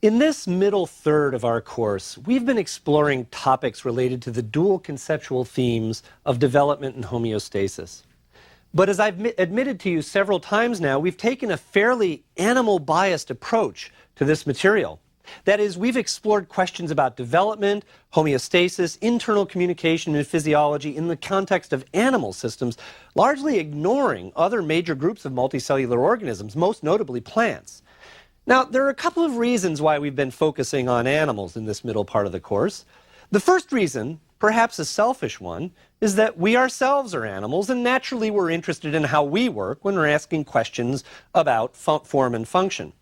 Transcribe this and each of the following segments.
In this middle third of our course, we've been exploring topics related to the dual conceptual themes of development and homeostasis. But as I've admitted to you several times now, we've taken a fairly animal-biased approach to this material. That is, we've explored questions about development, homeostasis, internal communication, and physiology in the context of animal systems, largely ignoring other major groups of multicellular organisms, most notably plants. Now, there are a couple of reasons why we've been focusing on animals in this middle part of the course. The first reason, perhaps a selfish one, is that we ourselves are animals, and naturally we're interested in how we work when we're asking questions about form and function.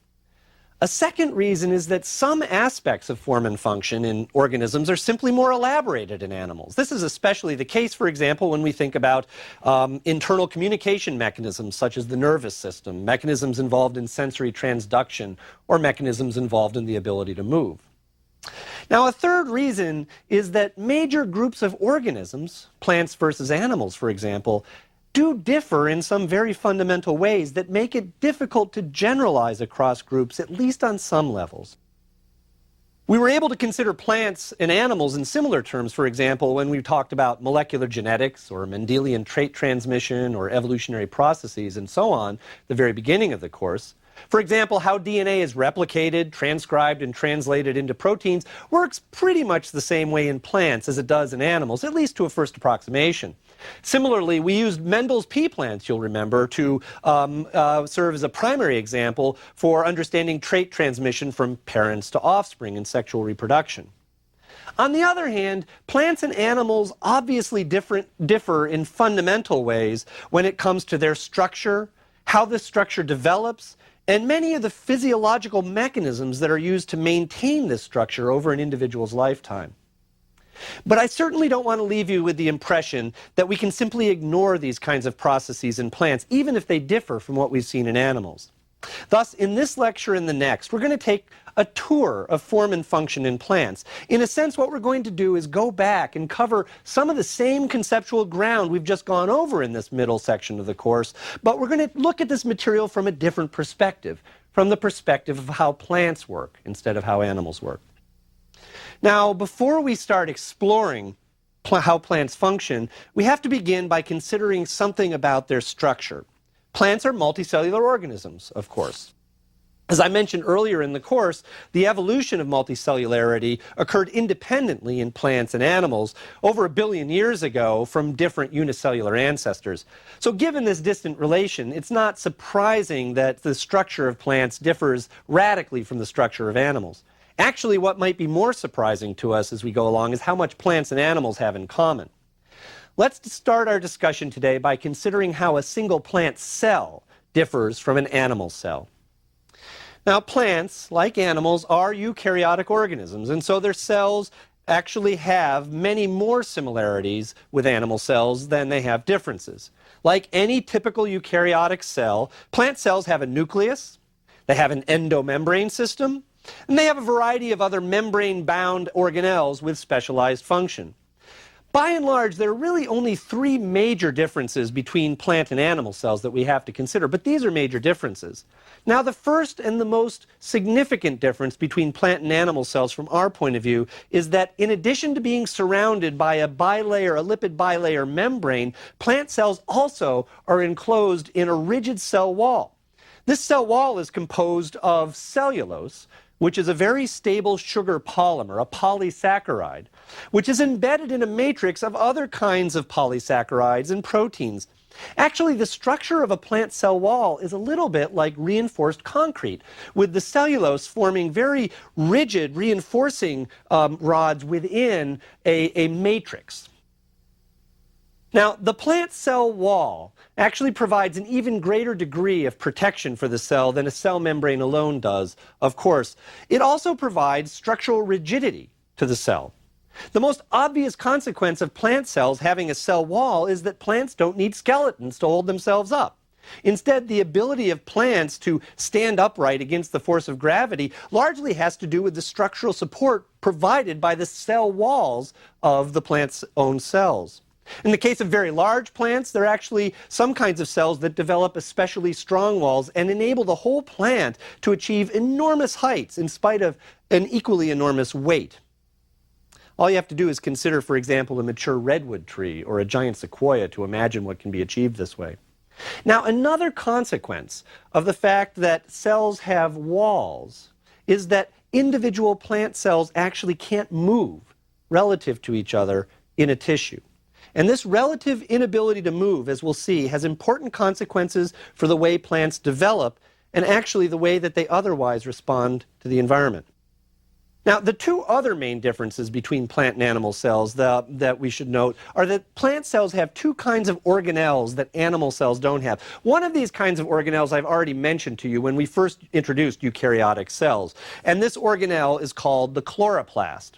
A second reason is that some aspects of form and function in organisms are simply more elaborated in animals. This is especially the case, for example, when we think about internal communication mechanisms such as the nervous system, mechanisms involved in sensory transduction, or mechanisms involved in the ability to move. Now, a third reason is that major groups of organisms, plants versus animals, for example, do differ in some very fundamental ways that make it difficult to generalize across groups, at least on some levels. We were able to consider plants and animals in similar terms, for example, when we talked about molecular genetics or Mendelian trait transmission or evolutionary processes and so on, the very beginning of the course. For example, how DNA is replicated, transcribed, and translated into proteins works pretty much the same way in plants as it does in animals, at least to a first approximation. Similarly, we used Mendel's pea plants, you'll remember, to serve as a primary example for understanding trait transmission from parents to offspring in sexual reproduction. On the other hand, plants and animals obviously differ in fundamental ways when it comes to their structure, how this structure develops, and many of the physiological mechanisms that are used to maintain this structure over an individual's lifetime. But I certainly don't want to leave you with the impression that we can simply ignore these kinds of processes in plants, even if they differ from what we've seen in animals. Thus, in this lecture and the next, we're going to take a tour of form and function in plants. In a sense, what we're going to do is go back and cover some of the same conceptual ground we've just gone over in this middle section of the course, but we're going to look at this material from a different perspective, from the perspective of how plants work instead of how animals work. Now, before we start exploring how plants function, we have to begin by considering something about their structure. Plants are multicellular organisms, of course. As I mentioned earlier in the course, the evolution of multicellularity occurred independently in plants and animals over 1 billion years ago from different unicellular ancestors. So given this distant relation, it's not surprising that the structure of plants differs radically from the structure of animals. Actually, what might be more surprising to us as we go along is how much plants and animals have in common. Let's start our discussion today by considering how a single plant cell differs from an animal cell. Now, plants, like animals, are eukaryotic organisms, and so their cells actually have many more similarities with animal cells than they have differences. Like any typical eukaryotic cell, plant cells have a nucleus, they have an endomembrane system, and they have a variety of other membrane-bound organelles with specialized function. By and large, there are really only 3 major differences between plant and animal cells that we have to consider, but these are major differences. Now, the first and the most significant difference between plant and animal cells from our point of view is that in addition to being surrounded by a lipid bilayer membrane, plant cells also are enclosed in a rigid cell wall. This cell wall is composed of cellulose, which is a very stable sugar polymer, a polysaccharide, which is embedded in a matrix of other kinds of polysaccharides and proteins. Actually, the structure of a plant cell wall is a little bit like reinforced concrete, with the cellulose forming very rigid reinforcing rods within a matrix. Now, the plant cell wall actually provides an even greater degree of protection for the cell than a cell membrane alone does, of course. It also provides structural rigidity to the cell. The most obvious consequence of plant cells having a cell wall is that plants don't need skeletons to hold themselves up. Instead, the ability of plants to stand upright against the force of gravity largely has to do with the structural support provided by the cell walls of the plant's own cells. In the case of very large plants, there are actually some kinds of cells that develop especially strong walls and enable the whole plant to achieve enormous heights in spite of an equally enormous weight. All you have to do is consider, for example, a mature redwood tree or a giant sequoia to imagine what can be achieved this way. Now, another consequence of the fact that cells have walls is that individual plant cells actually can't move relative to each other in a tissue. And this relative inability to move, as we'll see, has important consequences for the way plants develop and actually the way that they otherwise respond to the environment. Now, the two other main differences between plant and animal cells that we should note are that plant cells have two kinds of organelles that animal cells don't have. One of these kinds of organelles I've already mentioned to you when we first introduced eukaryotic cells, and this organelle is called the chloroplast.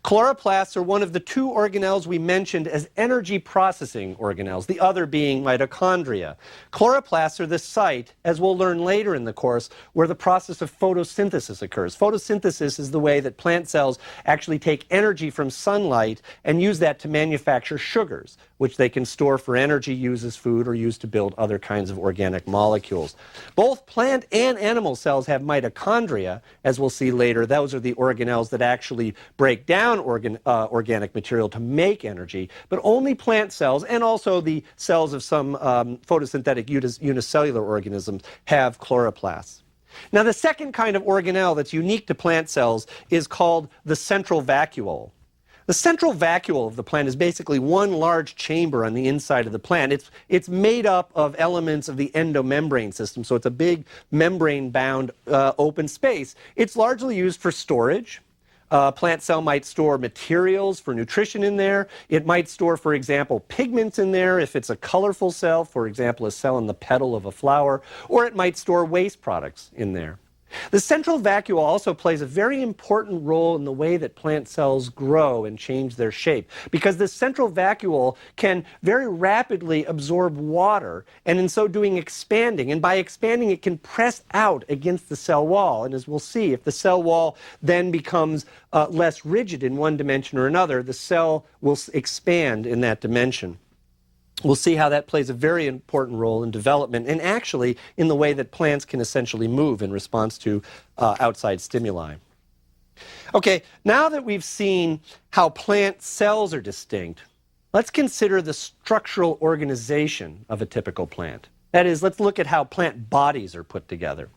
Chloroplasts are one of the two organelles we mentioned as energy processing organelles, the other being mitochondria. Chloroplasts are the site, as we'll learn later in the course, where the process of photosynthesis occurs. Photosynthesis is the way that plant cells actually take energy from sunlight and use that to manufacture sugars, which they can store for energy use as food or use to build other kinds of organic molecules. Both plant and animal cells have mitochondria, as we'll see later. Those are the organelles that actually break down organic material to make energy, but only plant cells and also the cells of some photosynthetic unicellular organisms have chloroplasts. Now, the second kind of organelle that's unique to plant cells is called the central vacuole. The central vacuole of the plant is basically one large chamber on the inside of the plant. It's made up of elements of the endomembrane system, so it's a big membrane-bound open space. It's largely used for storage. A plant cell might store materials for nutrition in there. It might store, for example, pigments in there if it's a colorful cell, for example, a cell in the petal of a flower, or it might store waste products in there. The central vacuole also plays a very important role in the way that plant cells grow and change their shape, because the central vacuole can very rapidly absorb water and in so doing expanding, and by expanding it can press out against the cell wall. And as we'll see, if the cell wall then becomes less rigid in one dimension or another, the cell will expand in that dimension. We'll see how that plays a very important role in development and actually in the way that plants can essentially move in response to outside stimuli. Okay, now that we've seen how plant cells are distinct, let's consider the structural organization of a typical plant. That is, let's look at how plant bodies are put together.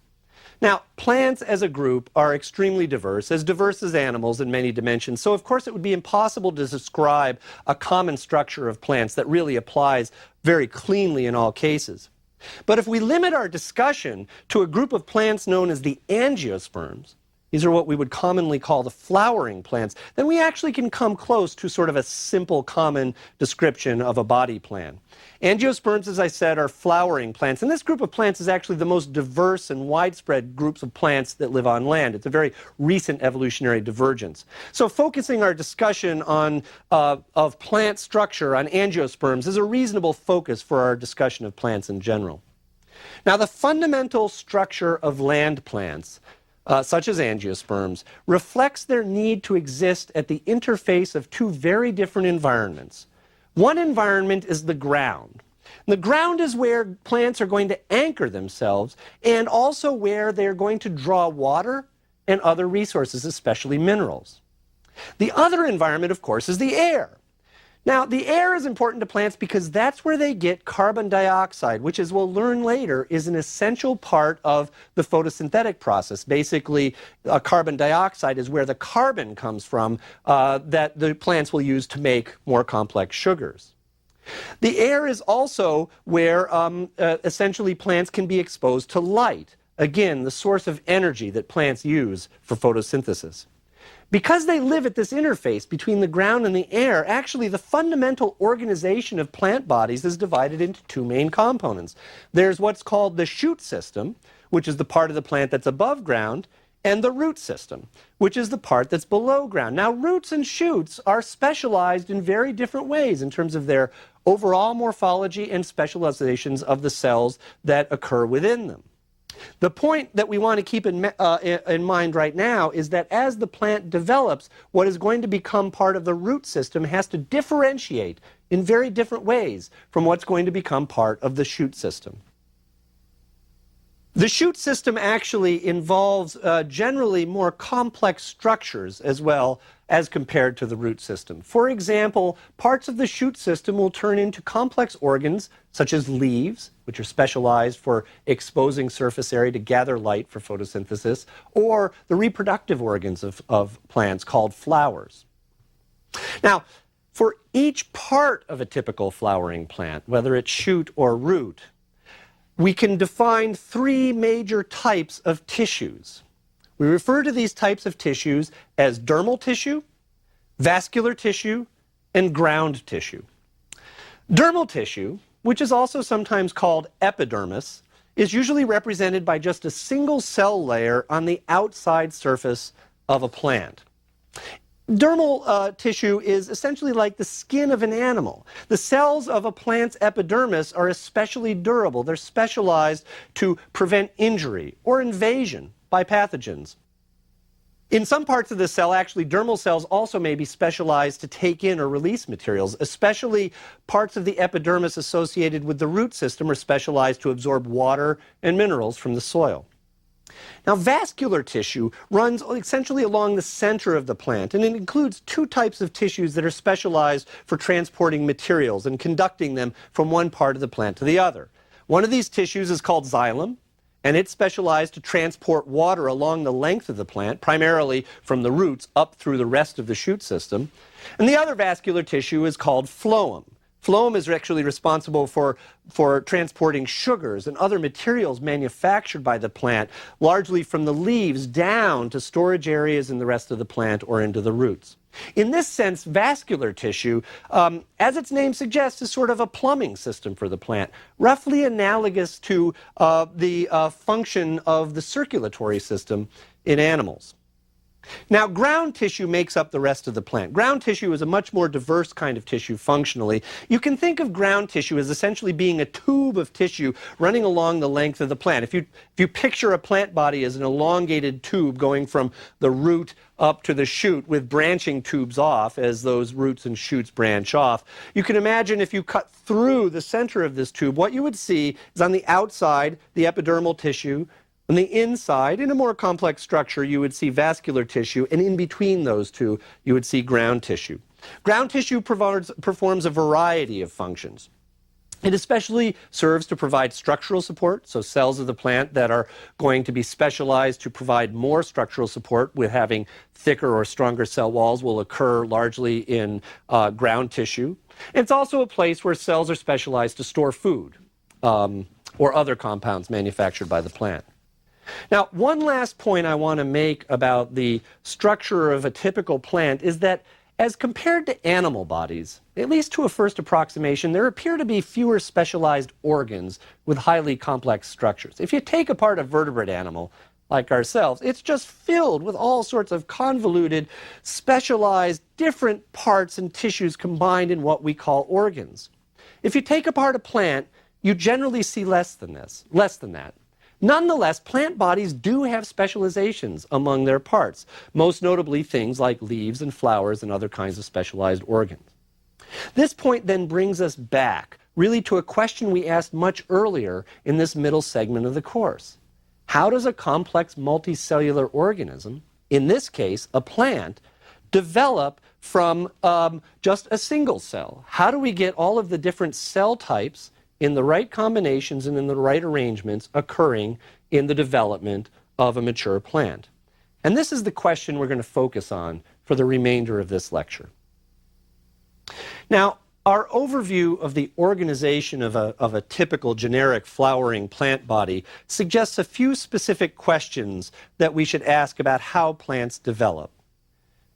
Now, plants as a group are extremely diverse as animals in many dimensions, so of course it would be impossible to describe a common structure of plants that really applies very cleanly in all cases. But if we limit our discussion to a group of plants known as the angiosperms, these are what we would commonly call the flowering plants, then we actually can come close to sort of a simple common description of a body plan. Angiosperms, as I said, are flowering plants, and this group of plants is actually the most diverse and widespread groups of plants that live on land. It's a very recent evolutionary divergence. So focusing our discussion on of plant structure on angiosperms is a reasonable focus for our discussion of plants in general. Now, the fundamental structure of land plants, such as angiosperms, reflects their need to exist at the interface of two very different environments. One environment is the ground. The ground is where plants are going to anchor themselves and also where they're going to draw water and other resources, especially minerals. The other environment, of course, is the air. Now, the air is important to plants because that's where they get carbon dioxide, which, as we'll learn later, is an essential part of the photosynthetic process. Basically, carbon dioxide is where the carbon comes from that the plants will use to make more complex sugars. The air is also where essentially plants can be exposed to light. Again, the source of energy that plants use for photosynthesis. Because they live at this interface between the ground and the air, actually the fundamental organization of plant bodies is divided into two main components. There's what's called the shoot system, which is the part of the plant that's above ground, and the root system, which is the part that's below ground. Now, roots and shoots are specialized in very different ways in terms of their overall morphology and specializations of the cells that occur within them. The point that we want to keep in mind right now is that as the plant develops, what is going to become part of the root system has to differentiate in very different ways from what's going to become part of the shoot system. The shoot system actually involves generally more complex structures as well as compared to the root system. For example, parts of the shoot system will turn into complex organs such as leaves, which are specialized for exposing surface area to gather light for photosynthesis, or the reproductive organs of plants called flowers. Now, for each part of a typical flowering plant, whether it's shoot or root, we can define three major types of tissues. We refer to these types of tissues as dermal tissue, vascular tissue, and ground tissue. Dermal tissue, which is also sometimes called epidermis, is usually represented by just a single cell layer on the outside surface of a plant. Dermal tissue is essentially like the skin of an animal. The cells of a plant's epidermis are especially durable. They're specialized to prevent injury or invasion by pathogens. In some parts of the cell, actually, dermal cells also may be specialized to take in or release materials, especially parts of the epidermis associated with the root system are specialized to absorb water and minerals from the soil. Now, vascular tissue runs essentially along the center of the plant, and it includes two types of tissues that are specialized for transporting materials and conducting them from one part of the plant to the other. One of these tissues is called xylem, and it's specialized to transport water along the length of the plant, primarily from the roots up through the rest of the shoot system. And the other vascular tissue is called phloem. Phloem is actually responsible for transporting sugars and other materials manufactured by the plant, largely from the leaves down to storage areas in the rest of the plant or into the roots. In this sense, vascular tissue, as its name suggests, is sort of a plumbing system for the plant, roughly analogous to the function of the circulatory system in animals. Now, ground tissue makes up the rest of the plant. Ground tissue is a much more diverse kind of tissue functionally. You can think of ground tissue as essentially being a tube of tissue running along the length of the plant. If you picture a plant body as an elongated tube going from the root up to the shoot with branching tubes off as those roots and shoots branch off, you can imagine if you cut through the center of this tube, what you would see is on the outside, the epidermal tissue. On the inside, in a more complex structure, you would see vascular tissue, and in between those two, you would see ground tissue. Ground tissue performs a variety of functions. It especially serves to provide structural support, so cells of the plant that are going to be specialized to provide more structural support with having thicker or stronger cell walls will occur largely in ground tissue. It's also a place where cells are specialized to store food or other compounds manufactured by the plant. Now, one last point I want to make about the structure of a typical plant is that as compared to animal bodies, at least to a first approximation, there appear to be fewer specialized organs with highly complex structures. If you take apart a vertebrate animal like ourselves, it's just filled with all sorts of convoluted, specialized, different parts and tissues combined in what we call organs. If you take apart a plant, you generally see less than that. Nonetheless, plant bodies do have specializations among their parts, most notably things like leaves and flowers and other kinds of specialized organs. This point then brings us back really to a question we asked much earlier in this middle segment of the course. How does a complex multicellular organism, in this case a plant, develop from just a single cell? How do we get all of the different cell types in the right combinations and in the right arrangements occurring in the development of a mature plant? And this is the question we're going to focus on for the remainder of this lecture. Now, our overview of the organization of a typical generic flowering plant body suggests a few specific questions that we should ask about how plants develop.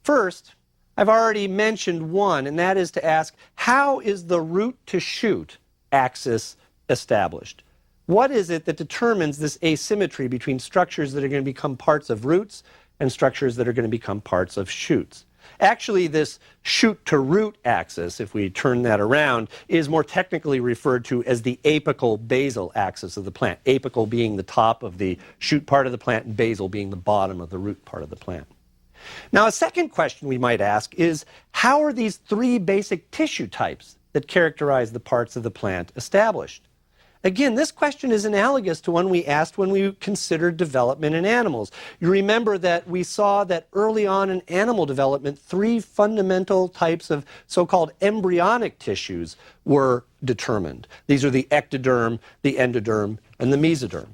First, I've already mentioned one, and that is to ask, how is the root to shoot axis established? What is it that determines this asymmetry between structures that are going to become parts of roots and structures that are going to become parts of shoots? Actually, this shoot-to-root axis, if we turn that around, is more technically referred to as the apical basal axis of the plant. Apical being the top of the shoot part of the plant and basal being the bottom of the root part of the plant. Now, a second question we might ask is, how are these three basic tissue types that characterize the parts of the plant established? Again, this question is analogous to one we asked when we considered development in animals. You remember that we saw that early on in animal development, three fundamental types of so-called embryonic tissues were determined. These are the ectoderm, the endoderm, and the mesoderm.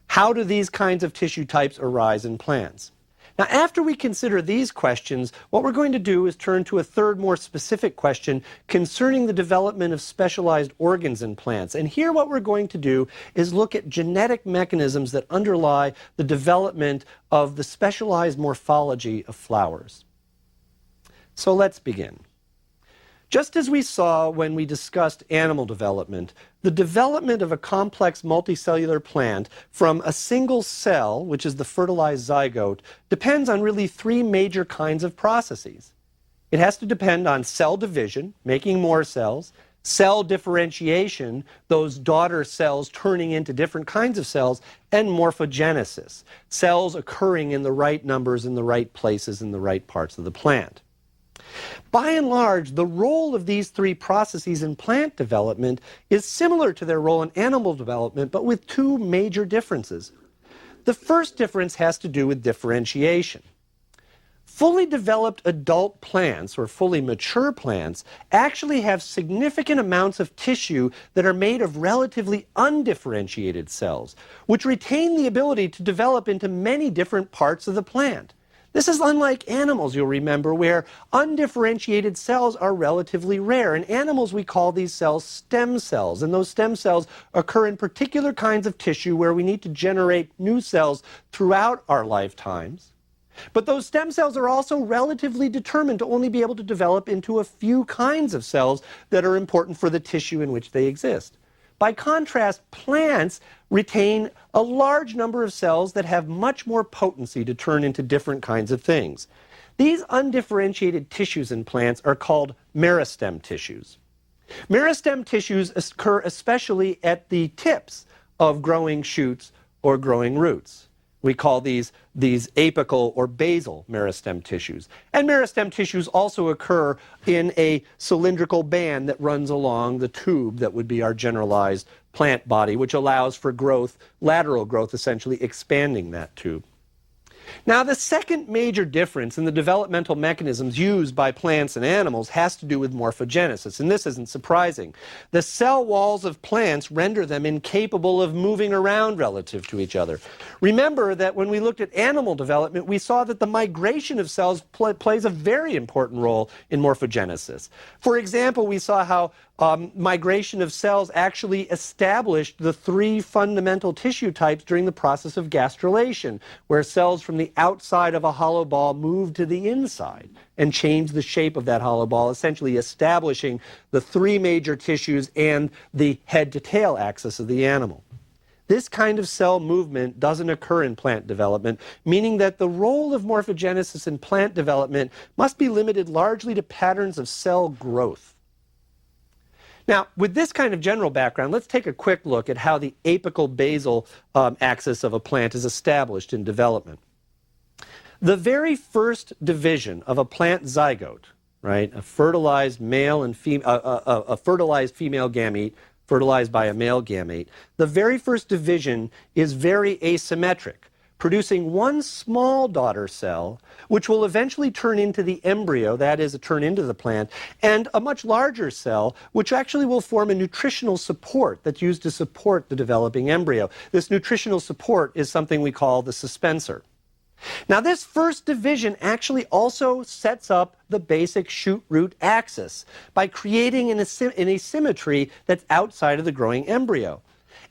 How do these kinds of tissue types arise in plants? Now, after we consider these questions, what we're going to do is turn to a third, more specific question concerning the development of specialized organs in plants. And here what we're going to do is look at genetic mechanisms that underlie the development of the specialized morphology of flowers. So let's begin. Just as we saw when we discussed animal development, the development of a complex multicellular plant from a single cell, which is the fertilized zygote, depends on really three major kinds of processes. It has to depend on cell division, making more cells, cell differentiation, those daughter cells turning into different kinds of cells, and morphogenesis, cells occurring in the right numbers in the right places in the right parts of the plant. By and large, the role of these three processes in plant development is similar to their role in animal development, but with two major differences. The first difference has to do with differentiation. Fully developed adult plants, or fully mature plants, actually have significant amounts of tissue that are made of relatively undifferentiated cells, which retain the ability to develop into many different parts of the plant. This is unlike animals, you'll remember, where undifferentiated cells are relatively rare. In animals, we call these cells stem cells, and those stem cells occur in particular kinds of tissue where we need to generate new cells throughout our lifetimes. But those stem cells are also relatively determined to only be able to develop into a few kinds of cells that are important for the tissue in which they exist. By contrast, plants retain a large number of cells that have much more potency to turn into different kinds of things. These undifferentiated tissues in plants are called meristem tissues. Meristem tissues occur especially at the tips of growing shoots or growing roots. We call these apical or basal meristem tissues. And meristem tissues also occur in a cylindrical band that runs along the tube that would be our generalized plant body, which allows for growth, lateral growth, essentially expanding that tube. Now, the second major difference in the developmental mechanisms used by plants and animals has to do with morphogenesis, and this isn't surprising. The cell walls of plants render them incapable of moving around relative to each other. Remember that when we looked at animal development, we saw that the migration of cells plays a very important role in morphogenesis. For example, we saw how migration of cells actually established the three fundamental tissue types during the process of gastrulation, where cells from the outside of a hollow ball moved to the inside and changed the shape of that hollow ball, essentially establishing the three major tissues and the head-to-tail axis of the animal. This kind of cell movement doesn't occur in plant development, meaning that the role of morphogenesis in plant development must be limited largely to patterns of cell growth. Now, with this kind of general background, let's take a quick look at how the apical basal axis of a plant is established in development. The very first division of a plant zygote, right, a fertilized male and a fertilized female gamete fertilized by a male gamete, the very first division is very asymmetric, producing one small daughter cell, which will eventually turn into the embryo, that is, turn into the plant, and a much larger cell, which actually will form a nutritional support that's used to support the developing embryo. This nutritional support is something we call the suspensor. Now, this first division actually also sets up the basic shoot-root axis by creating an asymmetry that's outside of the growing embryo.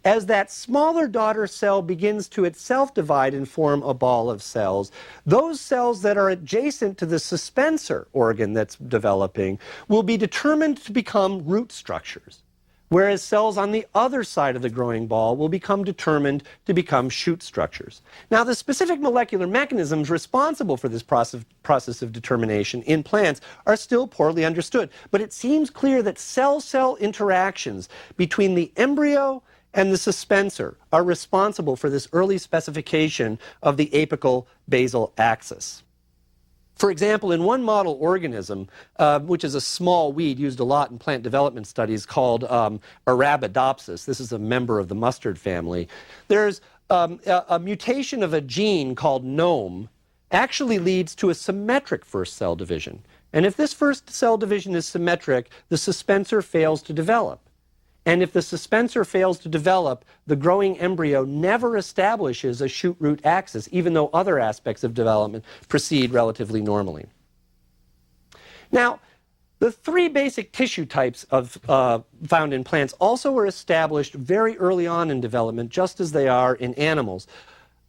As that smaller daughter cell begins to itself divide and form a ball of cells, those cells that are adjacent to the suspensor organ that's developing will be determined to become root structures. whereas cells on the other side of the growing ball will become determined to become shoot structures. Now, the specific molecular mechanisms responsible for this process of determination in plants are still poorly understood, but it seems clear that cell-cell interactions between the embryo and the suspensor are responsible for this early specification of the apical basal axis. For example, in one model organism, which is a small weed used a lot in plant development studies called Arabidopsis, this is a member of the mustard family, there's a mutation of a gene called NOME actually leads to a symmetric first cell division. And if this first cell division is symmetric, the suspensor fails to develop. And if the suspensor fails to develop, the growing embryo never establishes a shoot-root axis, even though other aspects of development proceed relatively normally. Now, the three basic tissue types found in plants also were established very early on in development, just as they are in animals.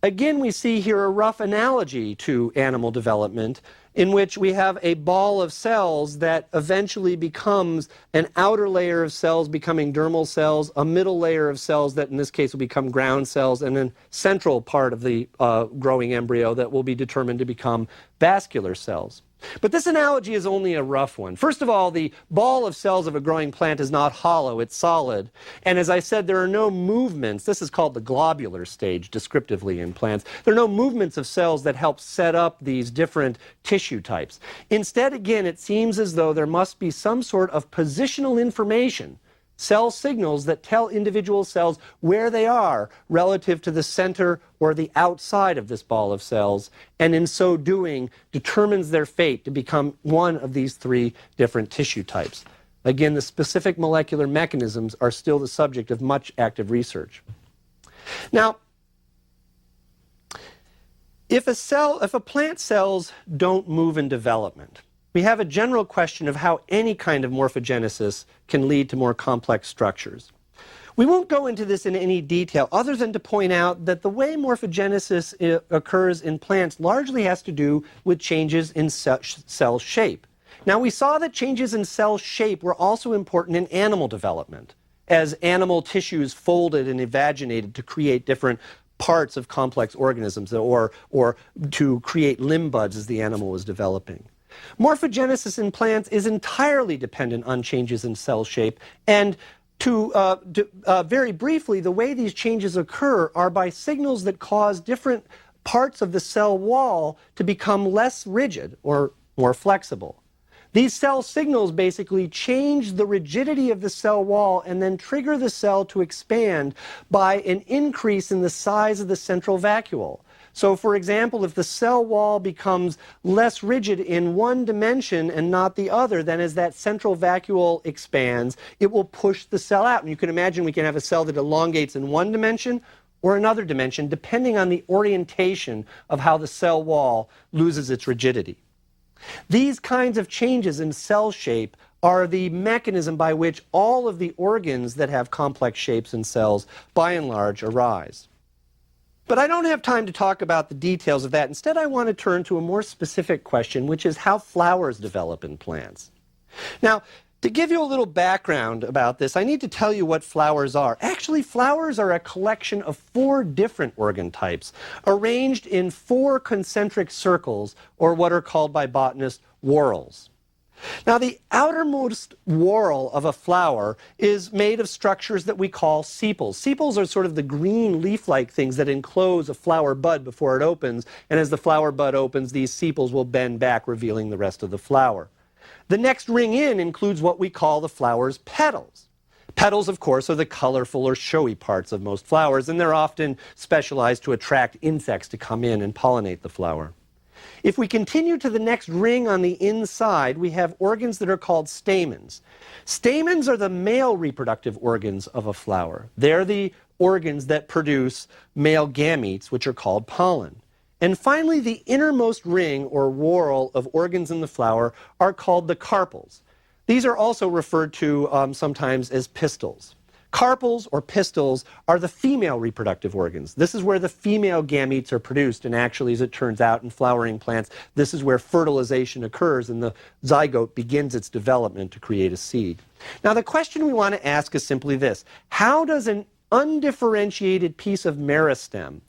Again, we see here a rough analogy to animal development, in which we have a ball of cells that eventually becomes an outer layer of cells becoming dermal cells, a middle layer of cells that in this case will become ground cells, and then central part of the growing embryo that will be determined to become vascular cells. But this analogy is only a rough one. First of all, the ball of cells of a growing plant is not hollow, it's solid. And as I said, there are no movements. This is called the globular stage, descriptively in plants. There are no movements of cells that help set up these different tissue types. Instead, again, it seems as though there must be some sort of positional information, cell signals that tell individual cells where they are relative to the center or the outside of this ball of cells, and in so doing determines their fate to become one of these three different tissue types. Again, the specific molecular mechanisms are still the subject of much active research. Now, if a plant cells don't move in development, we have a general question of how any kind of morphogenesis can lead to more complex structures. We won't go into this in any detail other than to point out that the way morphogenesis occurs in plants largely has to do with changes in cell shape. Now, we saw that changes in cell shape were also important in animal development, as animal tissues folded and evaginated to create different parts of complex organisms, or to create limb buds as the animal was developing. Morphogenesis in plants is entirely dependent on changes in cell shape, and very briefly, the way these changes occur are by signals that cause different parts of the cell wall to become less rigid or more flexible. These cell signals basically change the rigidity of the cell wall and then trigger the cell to expand by an increase in the size of the central vacuole. So, for example, if the cell wall becomes less rigid in one dimension and not the other, then as that central vacuole expands, it will push the cell out. And you can imagine we can have a cell that elongates in one dimension or another dimension, depending on the orientation of how the cell wall loses its rigidity. These kinds of changes in cell shape are the mechanism by which all of the organs that have complex shapes in cells, by and large, arise. But I don't have time to talk about the details of that. Instead, I want to turn to a more specific question, which is how flowers develop in plants. Now, to give you a little background about this, I need to tell you what flowers are. Actually, flowers are a collection of 4 different organ types, arranged in 4 concentric circles, or what are called by botanists whorls. Now, the outermost whorl of a flower is made of structures that we call sepals. Sepals are sort of the green leaf-like things that enclose a flower bud before it opens, and as the flower bud opens, these sepals will bend back, revealing the rest of the flower. The next ring in includes what we call the flower's petals. Petals, of course, are the colorful or showy parts of most flowers, and they're often specialized to attract insects to come in and pollinate the flower. If we continue to the next ring on the inside, we have organs that are called stamens. Stamens are the male reproductive organs of a flower. They're the organs that produce male gametes, which are called pollen. And finally, the innermost ring or whorl of organs in the flower are called the carpels. These are also referred to sometimes as pistils. Carpels, or pistils, are the female reproductive organs. This is where the female gametes are produced, and actually, as it turns out, in flowering plants, this is where fertilization occurs and the zygote begins its development to create a seed. Now, the question we want to ask is simply this: how does an undifferentiated piece of meristem,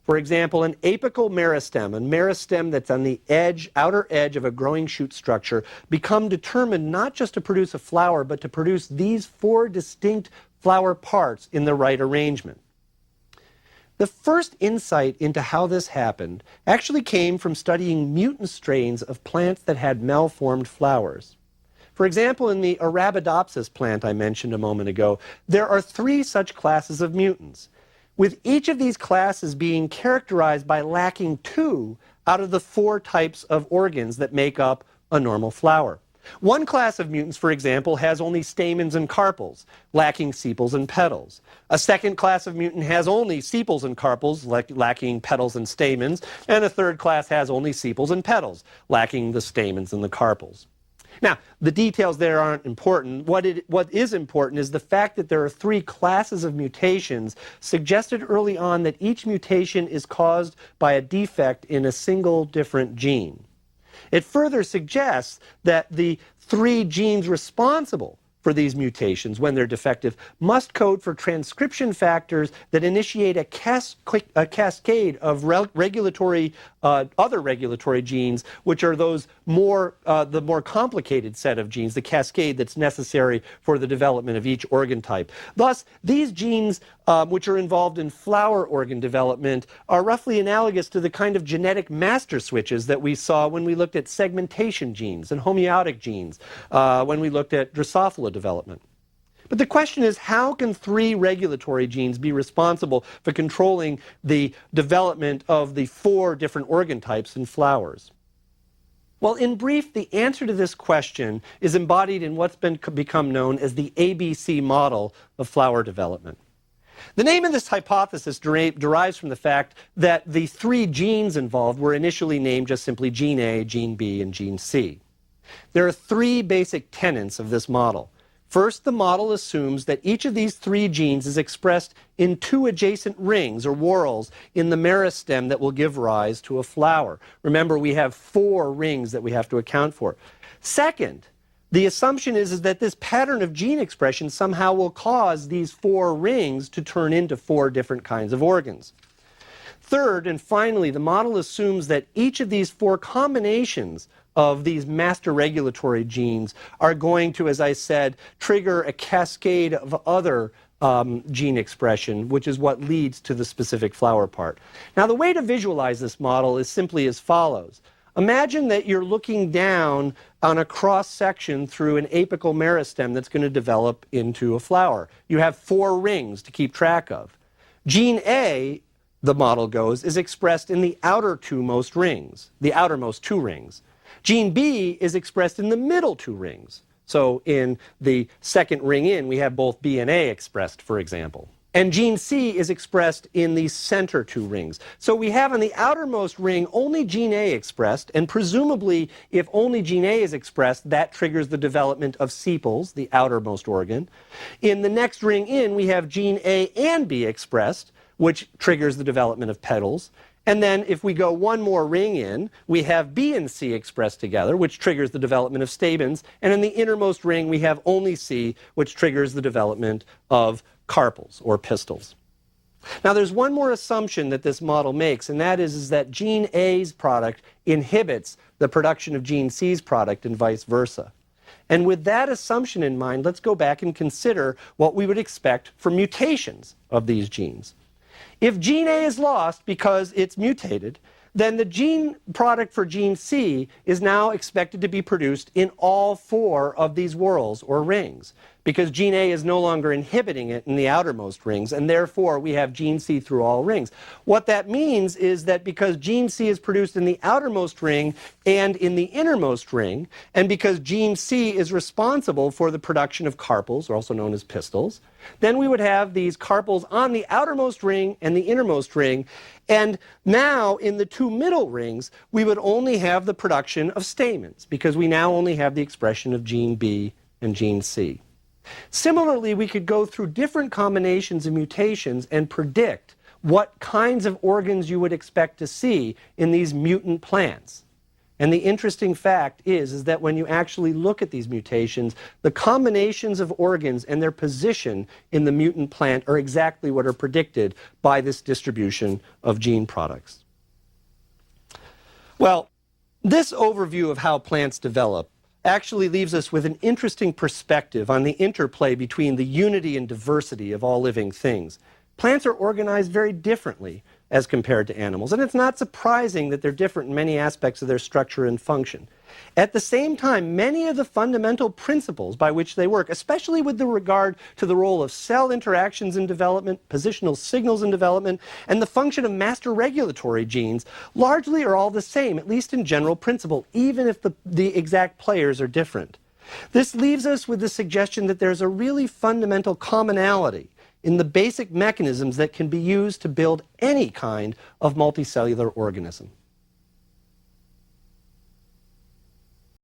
for example, an apical meristem, a meristem that's on the edge, outer edge of a growing shoot structure, become determined not just to produce a flower, but to produce these 4 distinct flower parts in the right arrangement? The first insight into how this happened actually came from studying mutant strains of plants that had malformed flowers. For example, in the Arabidopsis plant I mentioned a moment ago, there are 3 such classes of mutants, with each of these classes being characterized by lacking 2 out of the 4 types of organs that make up a normal flower. One class of mutants, for example, has only stamens and carpels, lacking sepals and petals. A second class of mutant has only sepals and carpels, lacking petals and stamens. And a third class has only sepals and petals, lacking the stamens and the carpels. Now, the details there aren't important. What is important is the fact that there are 3 classes of mutations suggested early on that each mutation is caused by a defect in a single different gene. It further suggests that the 3 genes responsible for these mutations, when they're defective, must code for transcription factors that initiate a cascade of other regulatory genes, which are those the more complicated set of genes, the cascade that's necessary for the development of each organ type. Thus, these genes, which are involved in flower organ development, are roughly analogous to the kind of genetic master switches that we saw when we looked at segmentation genes and homeotic genes, when we looked at Drosophila development. But the question is, how can 3 regulatory genes be responsible for controlling the development of the 4 different organ types in flowers? Well, in brief, the answer to this question is embodied in what's become known as the ABC model of flower development. The name of this hypothesis derives from the fact that the 3 genes involved were initially named just simply gene A, gene B, and gene C. There are 3 basic tenets of this model. First, the model assumes that each of these 3 genes is expressed in 2 adjacent rings or whorls in the meristem that will give rise to a flower. Remember, we have 4 rings that we have to account for. Second, the assumption is that this pattern of gene expression somehow will cause these 4 rings to turn into 4 different kinds of organs. Third, and finally, the model assumes that each of these 4 combinations of these master regulatory genes are going to, as I said, trigger a cascade of other gene expression, which is what leads to the specific flower part. Now, the way to visualize this model is simply as follows. Imagine that you're looking down on a cross-section through an apical meristem that's going to develop into a flower. You have 4 rings to keep track of. Gene A, the model goes, is expressed in the outermost 2 rings. Gene B is expressed in the middle 2 rings. So in the second ring in, we have both B and A expressed, for example. And gene C is expressed in the center 2 rings. So we have in the outermost ring only gene A expressed, and presumably if only gene A is expressed, that triggers the development of sepals, the outermost organ. In the next ring in, we have gene A and B expressed, which triggers the development of petals. And then if we go 1 more ring in, we have B and C expressed together, which triggers the development of stamens. And in the innermost ring, we have only C, which triggers the development of carpels, or pistils. Now, there's one more assumption that this model makes, and that is that gene A's product inhibits the production of gene C's product and vice versa. And with that assumption in mind, let's go back and consider what we would expect for mutations of these genes. If gene A is lost because it's mutated, then the gene product for gene C is now expected to be produced in all 4 of these whorls or rings, because gene A is no longer inhibiting it in the outermost rings, and therefore we have gene C through all rings. What that means is that because gene C is produced in the outermost ring and in the innermost ring, and because gene C is responsible for the production of carpels, or also known as pistils, then we would have these carpels on the outermost ring and the innermost ring, and now in the 2 middle rings we would only have the production of stamens, because we now only have the expression of gene B and gene C. Similarly, we could go through different combinations of mutations and predict what kinds of organs you would expect to see in these mutant plants. And the interesting fact is that when you actually look at these mutations, the combinations of organs and their position in the mutant plant are exactly what are predicted by this distribution of gene products. Well, this overview of how plants develop actually leaves us with an interesting perspective on the interplay between the unity and diversity of all living things. Plants are organized very differently as compared to animals, and it's not surprising that they're different in many aspects of their structure and function. At the same time, many of the fundamental principles by which they work, especially with regard to the role of cell interactions in development, positional signals in development, and the function of master regulatory genes, largely are all the same, at least in general principle, even if the exact players are different. This leaves us with the suggestion that there's a really fundamental commonality in the basic mechanisms that can be used to build any kind of multicellular organism.